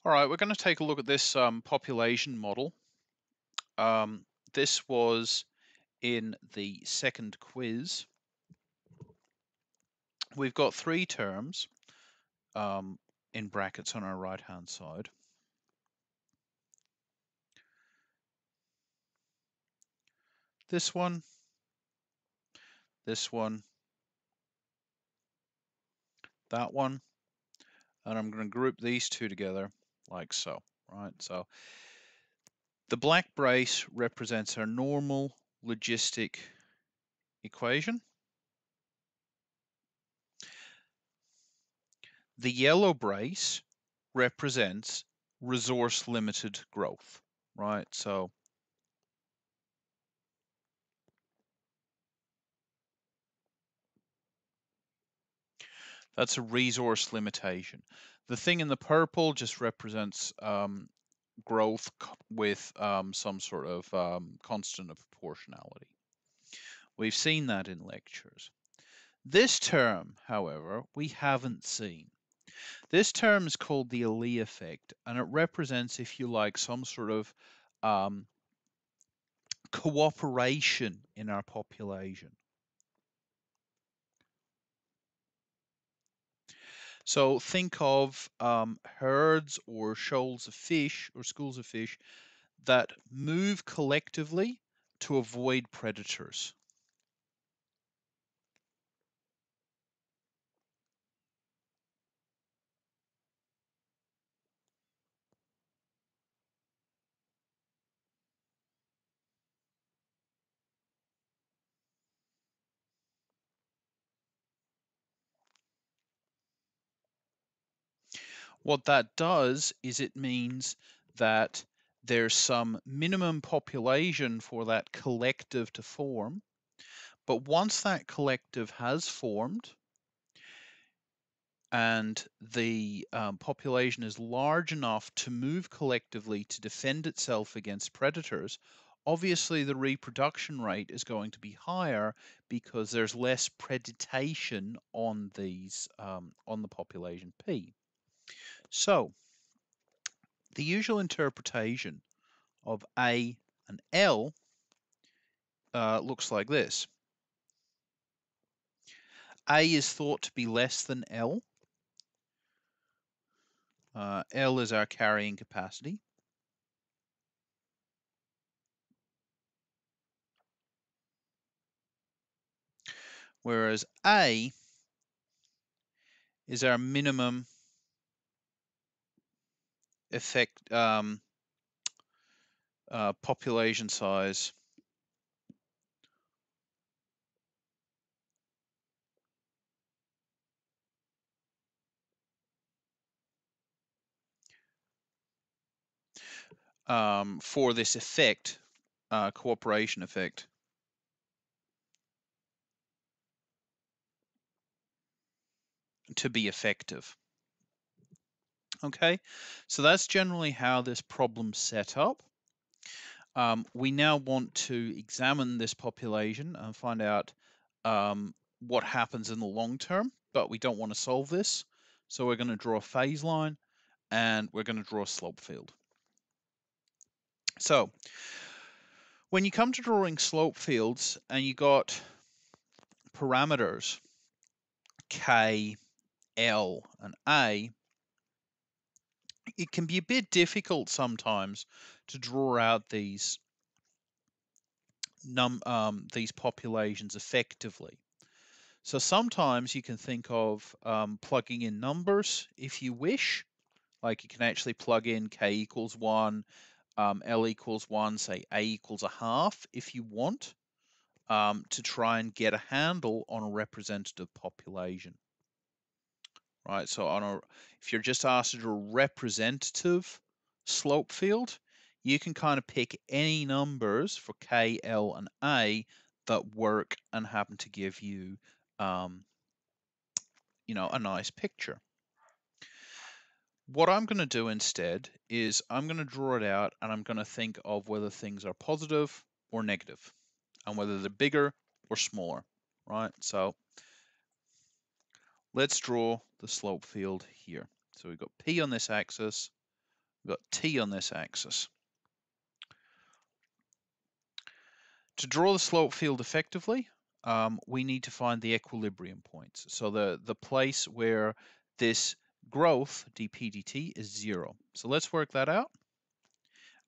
All right, we're going to take a look at this population model. This was in the second quiz. We've got three terms in brackets on our right-hand side. This one, that one, and I'm going to group these two together like so, right? So the black brace represents our normal logistic equation. The yellow brace represents resource limited growth, right? So that's a resource limitation. The thing in the purple just represents growth with some sort of constant of proportionality. We've seen that in lectures. This term, however, we haven't seen. This term is called the Lee effect, and it represents, if you like, some sort of cooperation in our population. So think of herds or shoals of fish or schools of fish that move collectively to avoid predators. What that does is it means that there's some minimum population for that collective to form. But once that collective has formed and the population is large enough to move collectively to defend itself against predators, obviously the reproduction rate is going to be higher because there's less predation on these on the population P. So the usual interpretation of A and L looks like this. A is thought to be less than L. L is our carrying capacity. Whereas A is our minimum effect population size for this effect, cooperation effect. To be effective. Okay, so that's generally how this problem's set up. We now want to examine this population and find out what happens in the long term, but we don't want to solve this. So we're going to draw a phase line and we're going to draw a slope field. So when you come to drawing slope fields and you got parameters K, L, and A, it can be a bit difficult sometimes to draw out these populations effectively. So sometimes you can think of plugging in numbers if you wish. Like you can actually plug in K equals 1, L equals 1, say A equals a half if you want, to try and get a handle on a representative population. Right, so if you're just asked to draw a representative slope field, you can kind of pick any numbers for K, L, and A that work and happen to give you, a nice picture. What I'm going to do instead is I'm going to draw it out and I'm going to think of whether things are positive or negative and whether they're bigger or smaller, right? So let's draw the slope field here. So we've got P on this axis, We've got t on this axis. To draw the slope field effectively, we need to find the equilibrium points. So the place where this growth, dp dt, is 0. So let's work that out.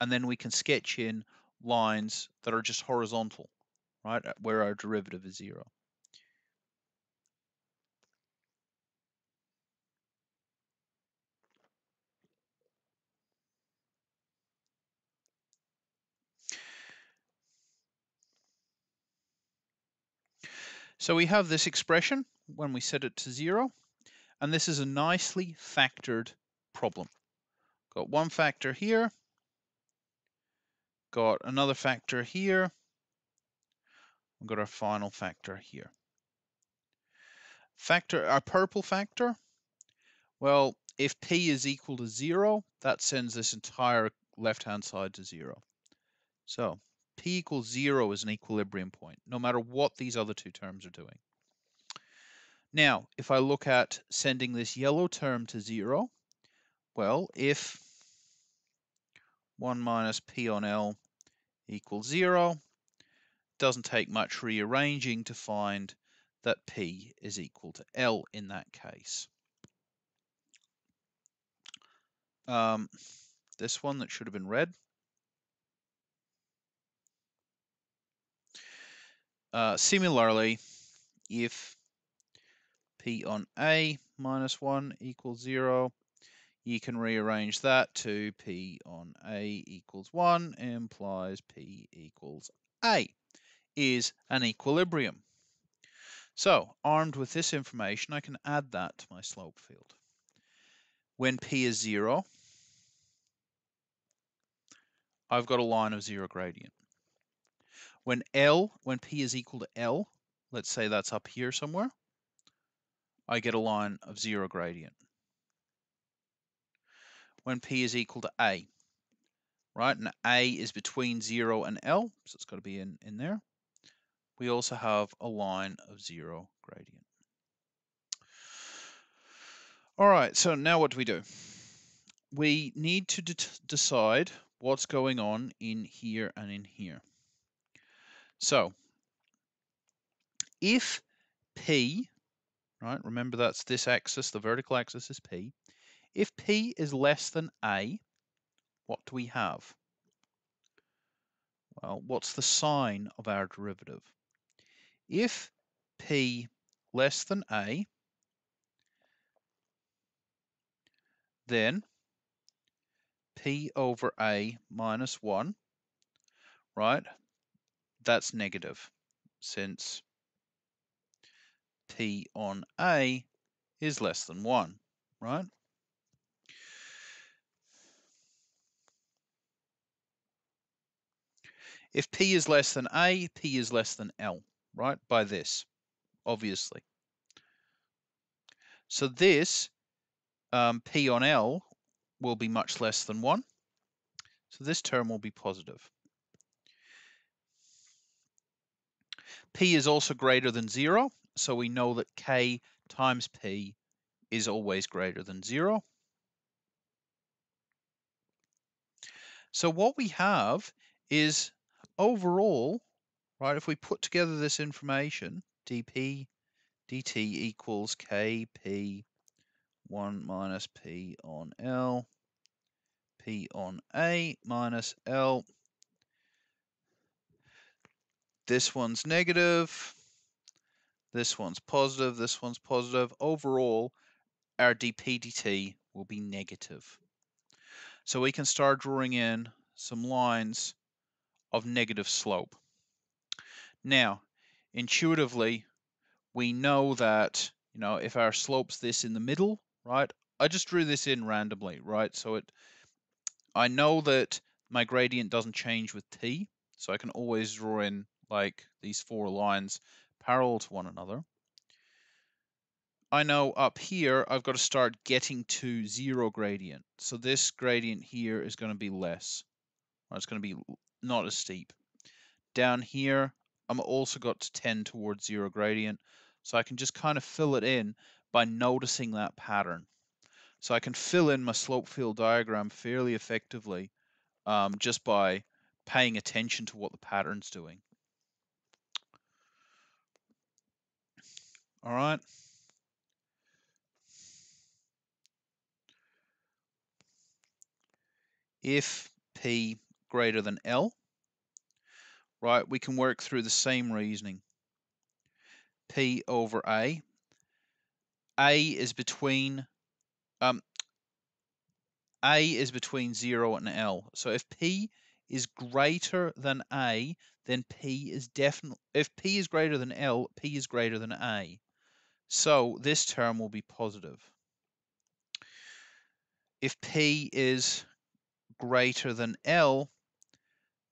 And then we can sketch in lines that are just horizontal, right, where our derivative is 0. So we have this expression when we set it to 0, and this is a nicely factored problem. Got one factor here, got another factor here, we've got our final factor here. Our purple factor, well, if p is equal to 0, that sends this entire left-hand side to 0. So p equals 0 is an equilibrium point, no matter what these other two terms are doing. Now, if I look at sending this yellow term to 0, well, if 1 minus p on L equals 0, doesn't take much rearranging to find that p is equal to L in that case. This one that should have been red. Similarly, if p on A minus 1 equals 0, you can rearrange that to p on A equals 1 implies p equals A is an equilibrium. So, armed with this information, I can add that to my slope field. When p is 0, I've got a line of 0 gradient. When p is equal to L, let's say that's up here somewhere, I get a line of 0 gradient. When p is equal to A, right, and A is between 0 and L, so it's got to be in there, we also have a line of 0 gradient. All right, so now what do we do? We need to decide what's going on in here and in here. So if P, right, remember that's this axis, the vertical axis is P. If P is less than A, what do we have? Well, what's the sign of our derivative? If P less than A, then P over A minus 1, right, that's negative since P on A is less than 1, right? If P is less than A, P is less than L, right? By this, obviously. So this P on L will be much less than 1. So this term will be positive. P is also greater than 0, so we know that K times P is always greater than 0. So what we have is overall, right, if we put together this information, dp dt equals kp 1 minus p on L, p on A minus L. This one's negative, this one's positive, this one's positive. Overall, our dp dt will be negative. So we can start drawing in some lines of negative slope. Now, intuitively, we know that, if our slope's this in the middle, right? I just drew this in randomly, right? So I know that my gradient doesn't change with t, so I can always draw in like these 4 lines parallel to one another. I know up here I've got to start getting to 0 gradient. So this gradient here is going to be less. Or it's going to be not as steep. Down here, I'm also got to tend towards 0 gradient. So I can just kind of fill it in by noticing that pattern. So I can fill in my slope field diagram fairly effectively just by paying attention to what the pattern's doing. All right. If P greater than L, right, we can work through the same reasoning. P over A. A is between 0 and L. So if P is greater than A, then P is definitely, if P is greater than L, P is greater than A. So this term will be positive. If P is greater than L,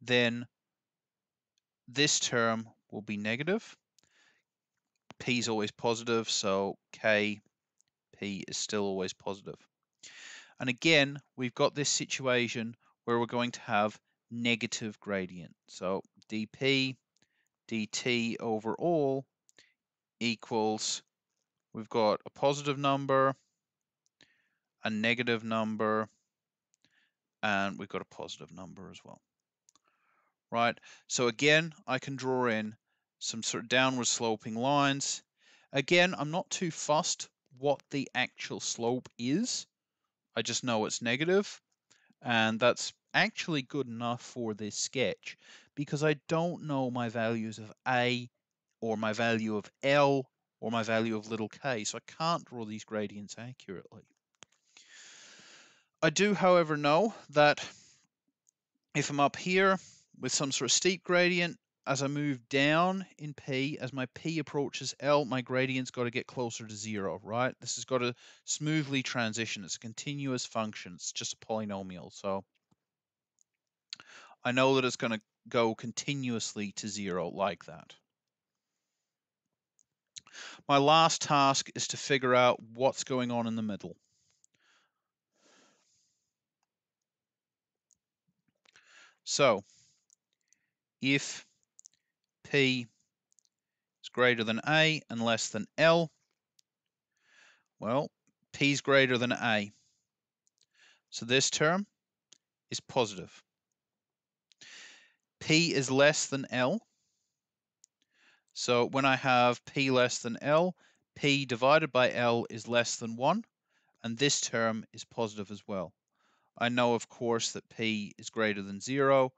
then this term will be negative. P is always positive, so K, P is still always positive. And again, we've got this situation where we're going to have negative gradient. So dP dt over all equals, we've got a positive number, a negative number, and we've got a positive number as well. Right, so again, I can draw in some sort of downward sloping lines. Again, I'm not too fussed what the actual slope is. I just know it's negative, and that's actually good enough for this sketch because I don't know my values of A or my value of L or my value of little k, so I can't draw these gradients accurately. I do, however, know that if I'm up here with some sort of steep gradient, as I move down in P, as my P approaches L, my gradient's got to get closer to 0, right? This has got to smoothly transition. It's a continuous function. It's just a polynomial. So I know that it's going to go continuously to 0 like that. My last task is to figure out what's going on in the middle. So if P is greater than A and less than L, well, P is greater than A. So this term is positive. P is less than L. So when I have P less than L, P divided by L is less than 1, and this term is positive as well. I know, of course, that P is greater than 0.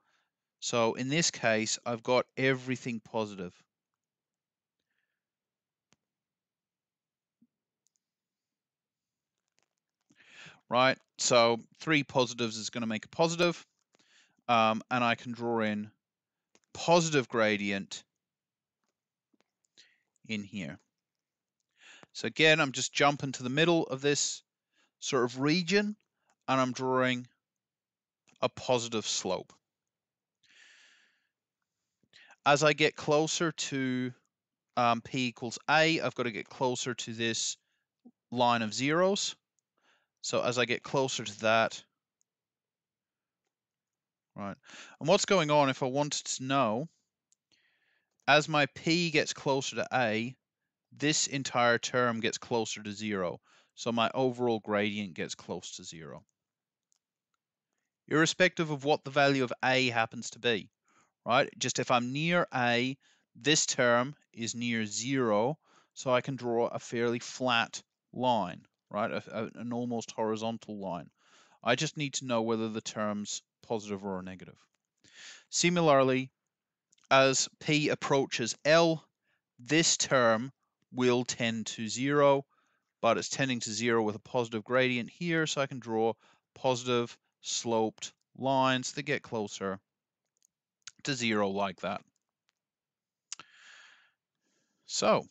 So in this case, I've got everything positive. Right, so 3 positives is going to make a positive, and I can draw in positive gradient in here. So again, I'm just jumping to the middle of this sort of region, and I'm drawing a positive slope. As I get closer to P equals A, I've got to get closer to this line of zeros. So as I get closer to that, right, and what's going on if I wanted to know, as my P gets closer to A, this entire term gets closer to 0. So my overall gradient gets close to 0. Irrespective of what the value of A happens to be, right? Just if I'm near A, this term is near 0, so I can draw a fairly flat line, right? An almost horizontal line. I just need to know whether the term's positive or negative. Similarly, as P approaches L, this term will tend to 0, but it's tending to 0 with a positive gradient here, so I can draw positive sloped lines that get closer to 0 like that. So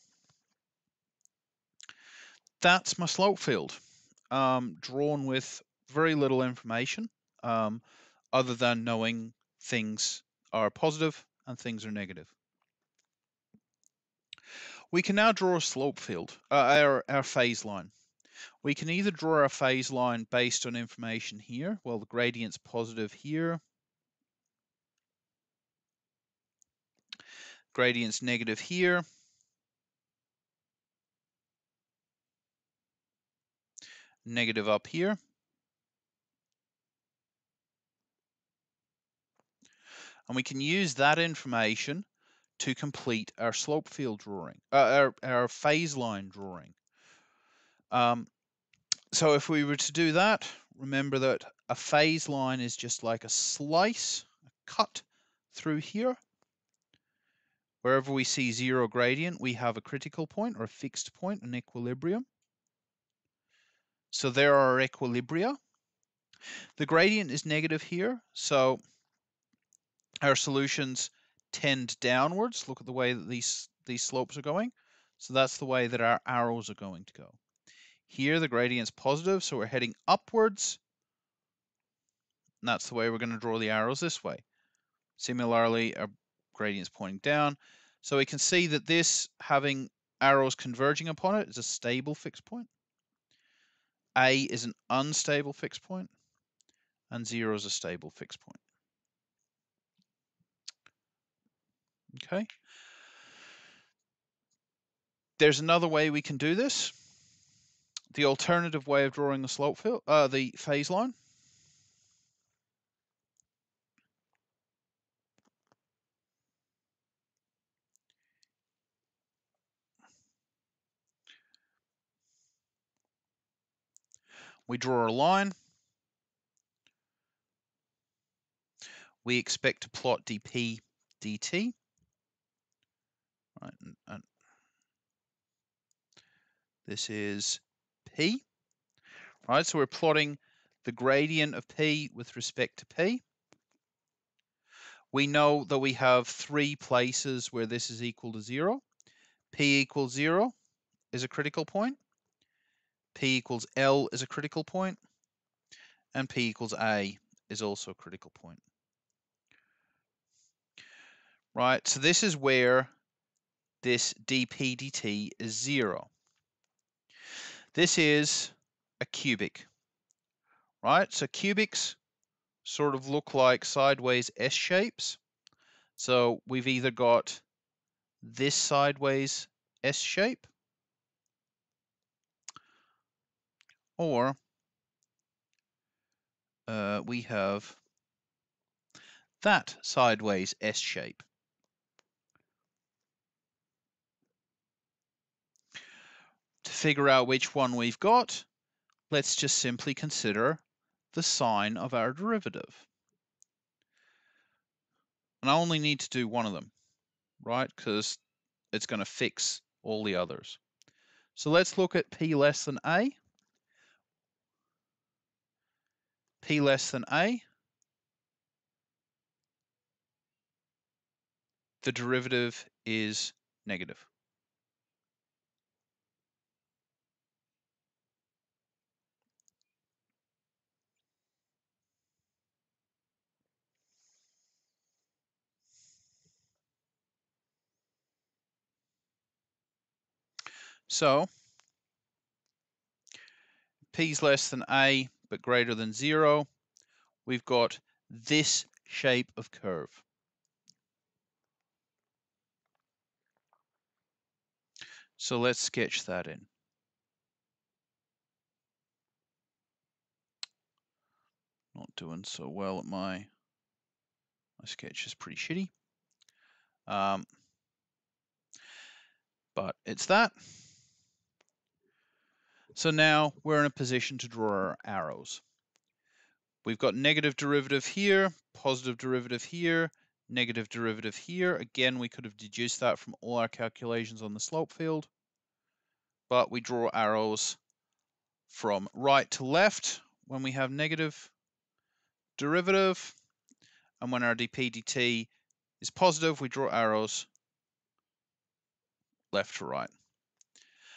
that's my slope field, drawn with very little information, other than knowing things are positive and things are negative. We can now draw a slope field, our phase line. We can either draw our phase line based on information here. Well, the gradient's positive here. Gradient's negative here. negative up here. And we can use that information to complete our slope field drawing, our phase line drawing. So if we were to do that, remember that a phase line is just like a slice, a cut through here. Wherever we see zero gradient, we have a critical point or a fixed point, an equilibrium. So there are our equilibria. The gradient is negative here, so our solutions tend downwards. Look at the way that these slopes are going. So that's the way that our arrows are going to go. Here the gradient's positive, so we're heading upwards. And that's the way we're going to draw the arrows this way. Similarly, our gradient's pointing down. So we can see that this, having arrows converging upon it, is a stable fixed point. A is an unstable fixed point, and 0 is a stable fixed point. Okay. There's another way we can do this. The alternative way of drawing the slope field, the phase line. We draw a line. We expect to plot dp dt. Right, and this is p. Right, so we're plotting the gradient of p with respect to p. We know that we have 3 places where this is equal to 0. P equals 0 is a critical point. P equals L is a critical point. And P equals A is also a critical point. Right, so this is where this dp dt is 0. This is a cubic, right? So cubics sort of look like sideways S shapes. So we've either got this sideways S shape, or we have that sideways S shape. To figure out which one we've got, let's just simply consider the sign of our derivative. And I only need to do one of them, right? Because it's going to fix all the others. So let's look at P less than A. P less than A. The derivative is negative. So P is less than A but greater than 0. We've got this shape of curve. So let's sketch that in. Not doing so well at my sketch is pretty shitty. But it's that. So now we're in a position to draw our arrows. We've got negative derivative here, positive derivative here, negative derivative here. Again, we could have deduced that from all our calculations on the slope field. But we draw arrows from right to left when we have negative derivative. And when our dp dt is positive, we draw arrows left to right.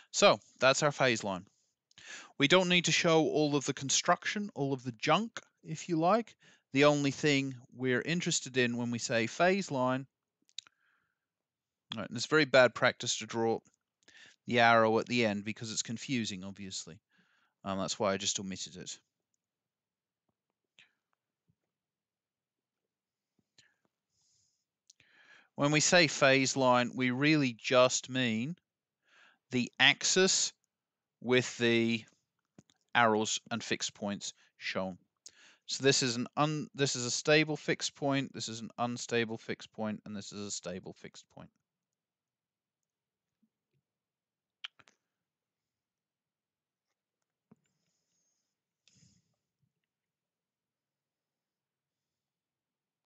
So that's our phase line. We don't need to show all of the construction, all of the junk, if you like. The only thing we're interested in when we say phase line, right, and it's very bad practice to draw the arrow at the end because it's confusing, obviously. That's why I just omitted it. When we say phase line, we really just mean the axis with the arrows and fixed points shown. So this is a stable fixed point, this is an unstable fixed point, and this is a stable fixed point.